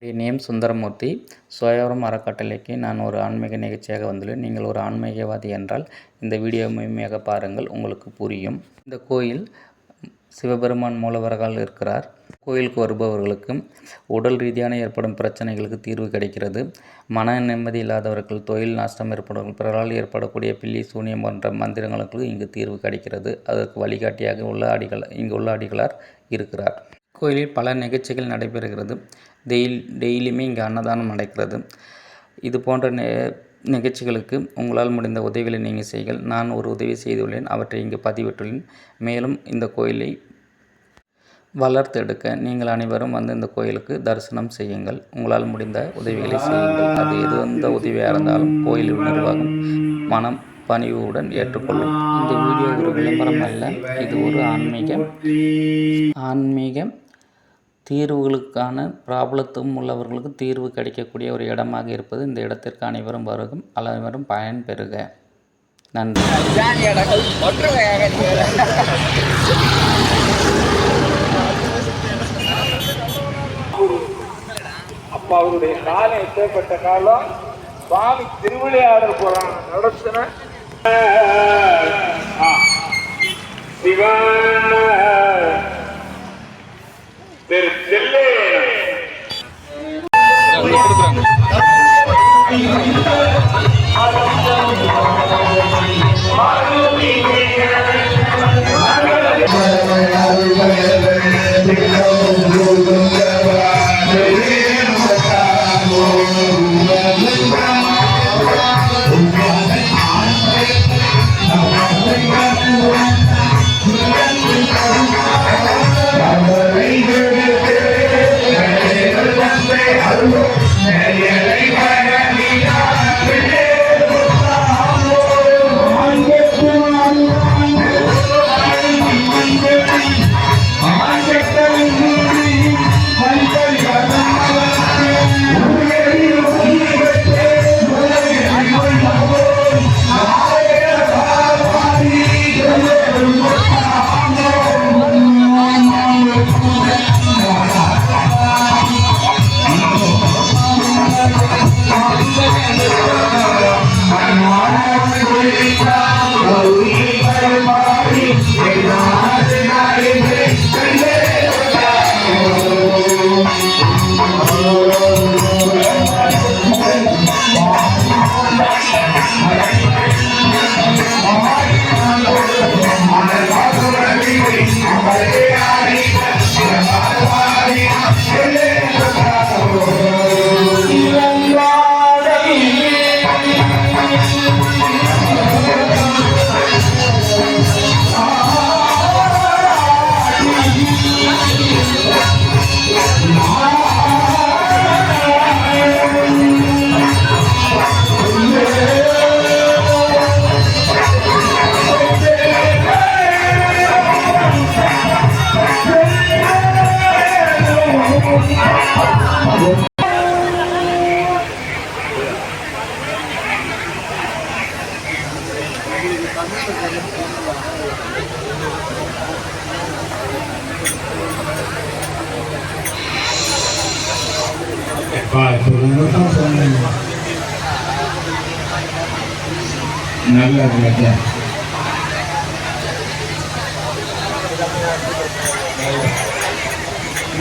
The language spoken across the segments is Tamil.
என்னுடைய நேம் சுந்தரமூர்த்தி. சுயவரம் அறக்கட்டளைக்கு நான் ஒரு ஆன்மீக நிகழ்ச்சியாக வந்துள்ளேன். நீங்கள் ஒரு ஆன்மீகவாதி என்றால் இந்த வீடியோவை முழுமையாக பாருங்கள், உங்களுக்கு புரியும். இந்த கோயில் சிவபெருமான் மூலவராக இருக்கிறார். கோயிலுக்கு வருபவர்களுக்கு உடல் ரீதியான ஏற்படும் பிரச்சனைகளுக்கு தீர்வு கிடைக்கிறது. மன நிம்மதி இல்லாதவர்கள், தொழில் நஷ்டம் ஏற்படுவர்கள், பிறரால் ஏற்படக்கூடிய பில்லி சூனியம் போன்ற மந்திரங்களுக்கு இங்கு தீர்வு கிடைக்கிறது. அதற்கு வழிகாட்டியாக இங்குள்ள அடிகளார் இருக்கிறார். கோயிலில் பல நிகழ்ச்சிகள் நடைபெறுகிறது. டெய்லியுமே இங்கே அன்னதானம் நடக்கிறது. இது போன்ற நிகழ்ச்சிகளுக்கு உங்களால் முடிந்த உதவிகளை நீங்கள் செய்யுங்கள். நான் ஒரு உதவி செய்துள்ளேன், அவற்றை இங்கு பதிவிட்டுள்ளேன். மேலும் இந்த கோயிலை வளர்த்தெடுக்க நீங்கள் அனைவரும் வந்து இந்த கோயிலுக்கு தரிசனம் செய்யுங்கள். உங்களால் முடிந்த உதவிகளை செய்யுங்கள். அது எந்த உதவியாக இருந்தாலும் கோயில் நிர்வாகம் மனம் பணிவுடன் ஏற்றுக்கொள்ளும். இந்த வீடியோ ஒரு விளம்பரம் அல்ல, இது ஒரு ஆன்மீக தீர்வுகளுக்கான ப்ராப்ளத்தும் உள்ளவர்களுக்கு தீர்வு கிடைக்கக்கூடிய ஒரு இடமாக இருப்பது இந்த இடத்திற்கு அனைவரும் வருகும், அனைவரும் பயன் பெறுக. நன்றி. அப்ப அவருடைய காலம் எப்பேற்பட்ட காலம், சுவாமி திருவிளையாடல் புராணம் நடத்தின சிவான திரு செல்லே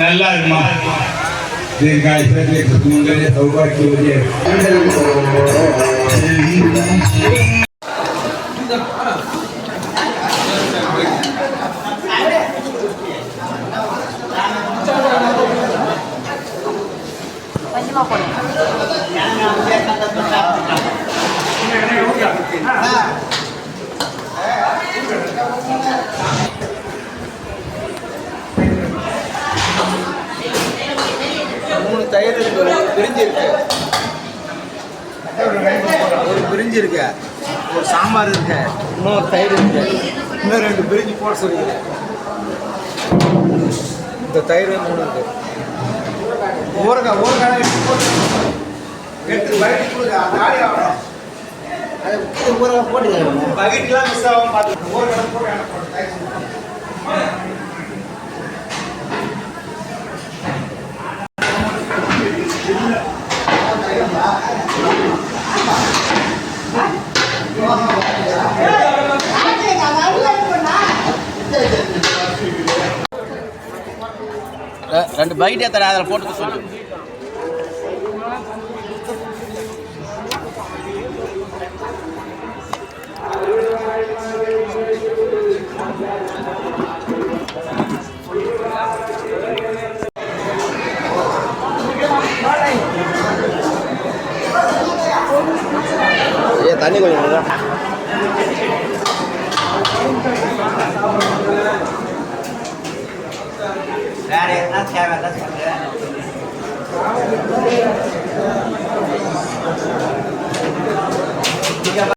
நல்லா இருக்குமா? சௌபாக்கிய தயிர் இருக்கு, ஒரு பிரிஞ்சு இருக்கு, ஒரு சாம்பார் இருக்கு, இன்னொரு தயிர் இருக்கு, இன்னும் 2 பிரிஞ்சு போட சொல்லிக்கிறேன். இந்த தயிர் 3 இருக்கு. ஊறுகாய் எடுத்து பக்கெட் கொடுங்க, காலி ஆகணும். ஊறுகாய் போட்டுங்க, பக்கெட்லாம் மிஸ் ஆகும் பார்த்துக்கணும். ஊறுகாய் போட்டு ரெண்டு பைட் ஏற்ற அதில் போட்டு சொல்லு. தண்ணி கொஞ்சம் வேற என்ன தேவை